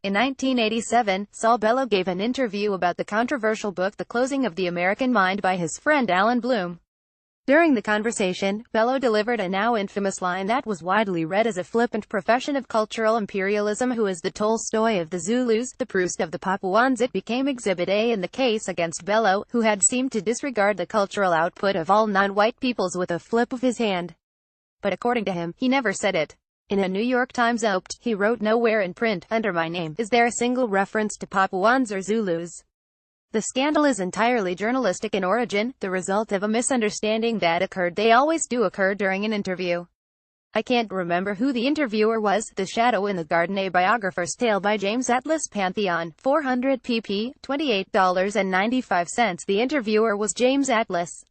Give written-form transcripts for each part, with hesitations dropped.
In 1987, Saul Bellow gave an interview about the controversial book The Closing of the American Mind by his friend Alan Bloom. During the conversation, Bellow delivered a now infamous line that was widely read as a flippant profession of cultural imperialism. Who is the Tolstoy of the Zulus, the Proust of the Papuans? It became Exhibit A in the case against Bellow, who had seemed to disregard the cultural output of all non-white peoples with a flip of his hand. But according to him, he never said it. In a New York Times op-ed, he wrote, "Nowhere in print, under my name, is there a single reference to Papuans or Zulus. The scandal is entirely journalistic in origin, the result of a misunderstanding that occurred. They always do occur during an interview. I can't remember who the interviewer was." The Shadow in the Garden, a biographer's tale by James Atlas. Pantheon, 400 pp. $28.95. The interviewer was James Atlas.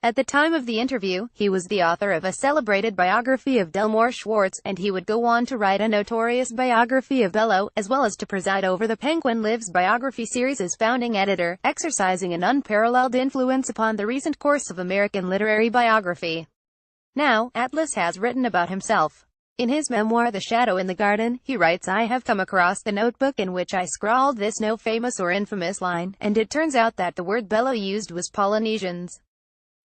At the time of the interview, he was the author of a celebrated biography of Delmore Schwartz, and he would go on to write a notorious biography of Bellow, as well as to preside over the Penguin Lives biography series as founding editor, exercising an unparalleled influence upon the recent course of American literary biography. Now, Atlas has written about himself. In his memoir The Shadow in the Garden, he writes, "I have come across the notebook in which I scrawled this no famous or infamous line, and it turns out that the word Bellow used was Polynesians."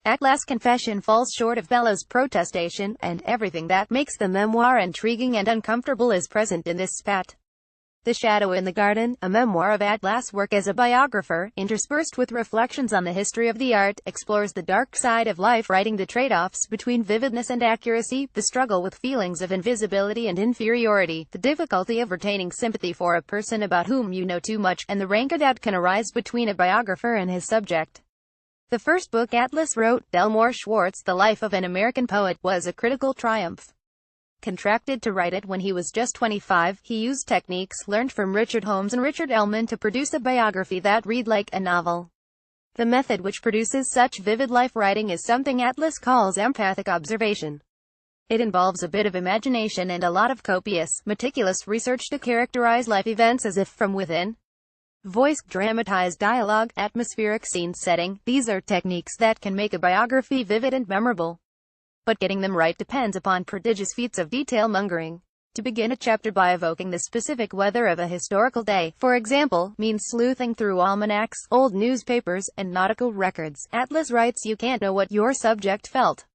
Atlas' confession falls short of Bellow's protestation, and everything that makes the memoir intriguing and uncomfortable is present in this spat. The Shadow in the Garden, a memoir of Atlas' work as a biographer, interspersed with reflections on the history of the art, explores the dark side of life, writing the trade-offs between vividness and accuracy, the struggle with feelings of invisibility and inferiority, the difficulty of retaining sympathy for a person about whom you know too much, and the rancor that can arise between a biographer and his subject. The first book Atlas wrote, Delmore Schwartz, The Life of an American Poet, was a critical triumph. Contracted to write it when he was just 25, he used techniques learned from Richard Holmes and Richard Ellman to produce a biography that read like a novel. The method which produces such vivid life writing is something Atlas calls empathic observation. It involves a bit of imagination and a lot of copious, meticulous research to characterize life events as if from within. Voice, dramatized dialogue, atmospheric scene setting, these are techniques that can make a biography vivid and memorable. But getting them right depends upon prodigious feats of detail-mongering. To begin a chapter by evoking the specific weather of a historical day, for example, means sleuthing through almanacs, old newspapers, and nautical records. Atlas writes, you can't know what your subject felt,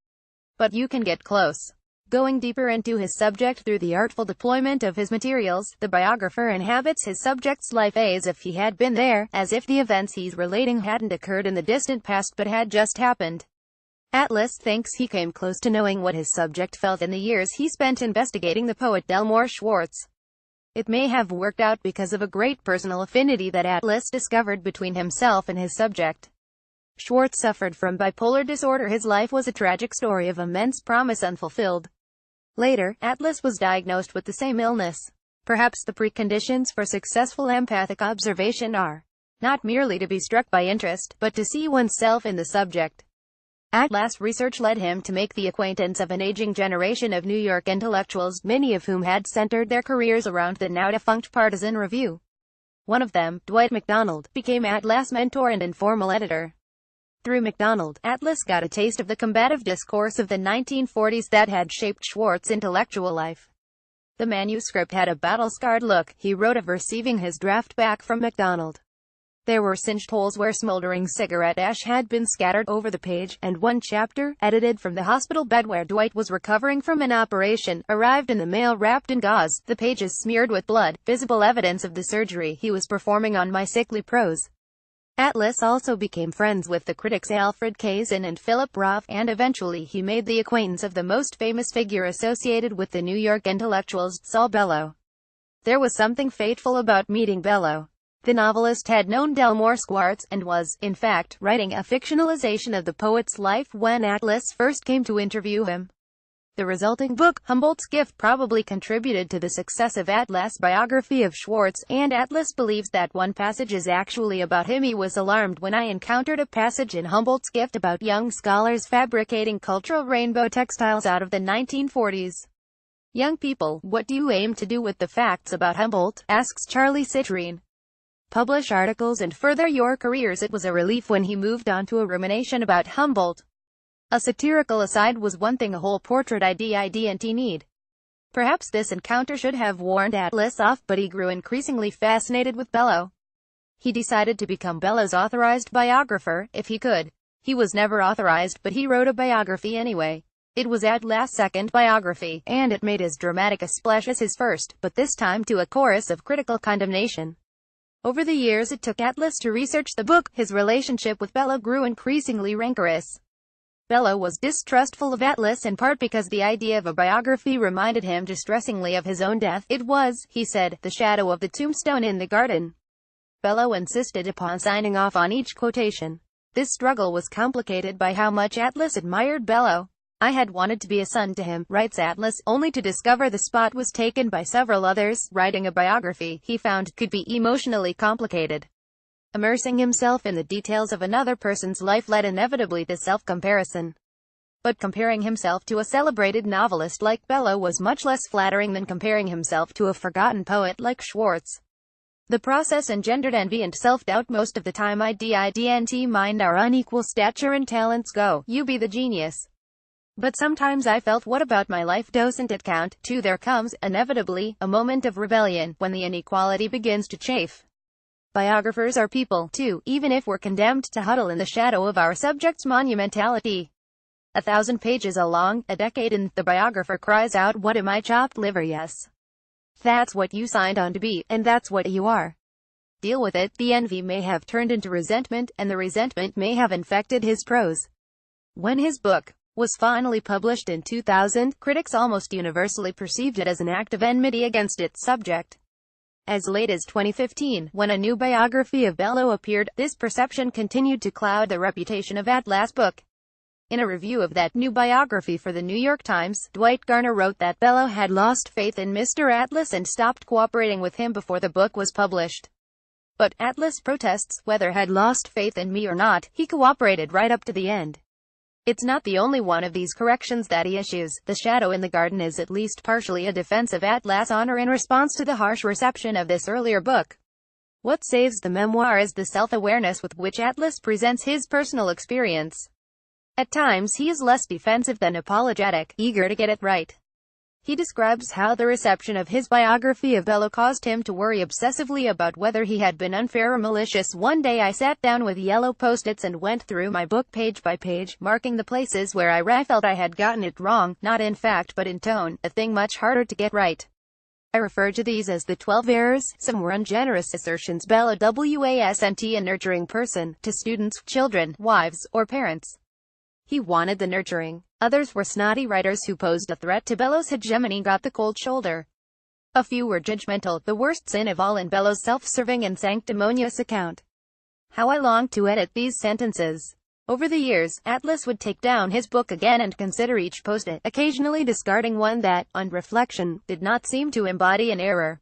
but you can get close. Going deeper into his subject through the artful deployment of his materials, the biographer inhabits his subject's life as if he had been there, as if the events he's relating hadn't occurred in the distant past but had just happened. Atlas thinks he came close to knowing what his subject felt in the years he spent investigating the poet Delmore Schwartz. It may have worked out because of a great personal affinity that Atlas discovered between himself and his subject. Schwartz suffered from bipolar disorder. His life was a tragic story of immense promise unfulfilled. Later, Atlas was diagnosed with the same illness. Perhaps the preconditions for successful empathic observation are not merely to be struck by interest, but to see oneself in the subject. Atlas' research led him to make the acquaintance of an aging generation of New York intellectuals, many of whom had centered their careers around the now-defunct Partisan Review. One of them, Dwight MacDonald, became Atlas' mentor and informal editor. Through MacDonald, Atlas got a taste of the combative discourse of the 1940s that had shaped Schwartz's intellectual life. The manuscript had a battle-scarred look, he wrote of receiving his draft back from MacDonald. There were singed holes where smoldering cigarette ash had been scattered over the page, and one chapter, edited from the hospital bed where Dwight was recovering from an operation, arrived in the mail wrapped in gauze, the pages smeared with blood, visible evidence of the surgery he was performing on my sickly prose. Atlas also became friends with the critics Alfred Kazin and Philip Roth, and eventually he made the acquaintance of the most famous figure associated with the New York intellectuals, Saul Bellow. There was something fateful about meeting Bellow. The novelist had known Delmore Schwartz, and was, in fact, writing a fictionalization of the poet's life when Atlas first came to interview him. The resulting book, Humboldt's Gift, probably contributed to the success of Atlas' biography of Schwartz, and Atlas believes that one passage is actually about him. He was alarmed when I encountered a passage in Humboldt's Gift about young scholars fabricating cultural rainbow textiles out of the 1940s. Young people, what do you aim to do with the facts about Humboldt? Asks Charlie Citrine. Publish articles and further your careers. It was a relief when he moved on to a rumination about Humboldt. A satirical aside was one thing, a whole portrait I didn't need. Perhaps this encounter should have warned Atlas off, but he grew increasingly fascinated with Bellow. He decided to become Bellow's authorized biographer, if he could. He was never authorized, but he wrote a biography anyway. It was Atlas' second biography, and it made as dramatic a splash as his first, but this time to a chorus of critical condemnation. Over the years it took Atlas to research the book, his relationship with Bellow grew increasingly rancorous. Bellow was distrustful of Atlas in part because the idea of a biography reminded him distressingly of his own death. It was, he said, the shadow of the tombstone in the garden. Bellow insisted upon signing off on each quotation. This struggle was complicated by how much Atlas admired Bellow. I had wanted to be a son to him, writes Atlas, only to discover the spot was taken by several others. Writing a biography, he found, could be emotionally complicated. Immersing himself in the details of another person's life led inevitably to self-comparison. But comparing himself to a celebrated novelist like Bellow was much less flattering than comparing himself to a forgotten poet like Schwartz. The process engendered envy and self-doubt. Most of the time I didn't mind our unequal stature and talents. Go, you be the genius. But sometimes I felt, what about my life? Doesn't it count? Too, there comes, inevitably, a moment of rebellion, when the inequality begins to chafe. Biographers are people, too, even if we're condemned to huddle in the shadow of our subject's monumentality. 1,000 pages along, a decade in, the biographer cries out, what am I, chopped liver? Yes. That's what you signed on to be, and that's what you are. Deal with it. The envy may have turned into resentment, and the resentment may have infected his prose. When his book was finally published in 2000, critics almost universally perceived it as an act of enmity against its subject. As late as 2015, when a new biography of Bellow appeared, this perception continued to cloud the reputation of Atlas' book. In a review of that new biography for the New York Times, Dwight Garner wrote that Bellow had lost faith in Mr. Atlas and stopped cooperating with him before the book was published. But Atlas protests, whether had lost faith in me or not, he cooperated right up to the end. It's not the only one of these corrections that he issues. The Shadow in the Garden is at least partially a defense of Atlas' honor in response to the harsh reception of this earlier book. What saves the memoir is the self-awareness with which Atlas presents his personal experience. At times he is less defensive than apologetic, eager to get it right. He describes how the reception of his biography of Bellow caused him to worry obsessively about whether he had been unfair or malicious. One day I sat down with yellow post-its and went through my book page by page, marking the places where I felt I had gotten it wrong, not in fact but in tone, a thing much harder to get right. I refer to these as the 12 errors. Some were ungenerous assertions. Bellow wasn't a nurturing person, to students, children, wives, or parents. He wanted the nurturing. Others were snotty writers who posed a threat to Bellow's hegemony, got the cold shoulder. A few were judgmental, the worst sin of all in Bellow's self-serving and sanctimonious account. How I longed to edit these sentences. Over the years, Atlas would take down his book again and consider each post-it, occasionally discarding one that, on reflection, did not seem to embody an error.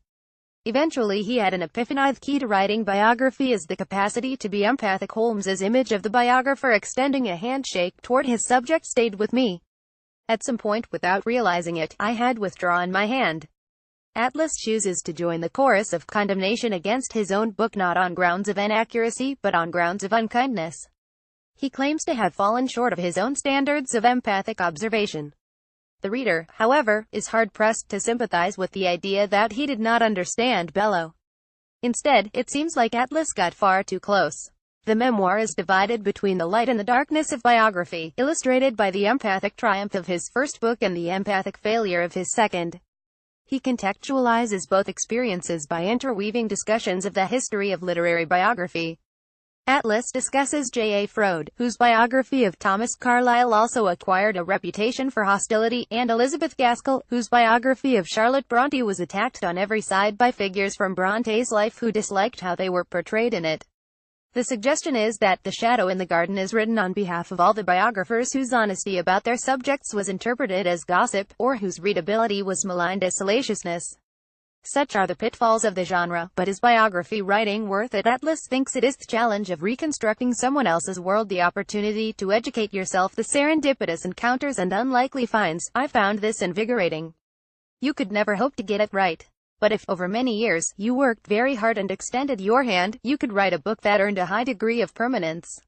Eventually he had an epiphany. The key to writing biography is the capacity to be empathic. Holmes's image of the biographer extending a handshake toward his subject stayed with me. At some point, without realizing it, I had withdrawn my hand. Atlas chooses to join the chorus of condemnation against his own book, not on grounds of inaccuracy, but on grounds of unkindness. He claims to have fallen short of his own standards of empathic observation. The reader, however, is hard-pressed to sympathize with the idea that he did not understand Bellow. Instead, it seems like Atlas got far too close. The memoir is divided between the light and the darkness of biography, illustrated by the empathic triumph of his first book and the empathic failure of his second. He contextualizes both experiences by interweaving discussions of the history of literary biography. Atlas discusses J.A. Froude, whose biography of Thomas Carlyle also acquired a reputation for hostility, and Elizabeth Gaskell, whose biography of Charlotte Bronte was attacked on every side by figures from Bronte's life who disliked how they were portrayed in it. The suggestion is that The Shadow in the Garden is written on behalf of all the biographers whose honesty about their subjects was interpreted as gossip, or whose readability was maligned as salaciousness. Such are the pitfalls of the genre, but is biography writing worth it? Atlas thinks it is the challenge of reconstructing someone else's world, the opportunity to educate yourself, the serendipitous encounters and unlikely finds. I found this invigorating. You could never hope to get it right. But if, over many years, you worked very hard and extended your hand, you could write a book that earned a high degree of permanence.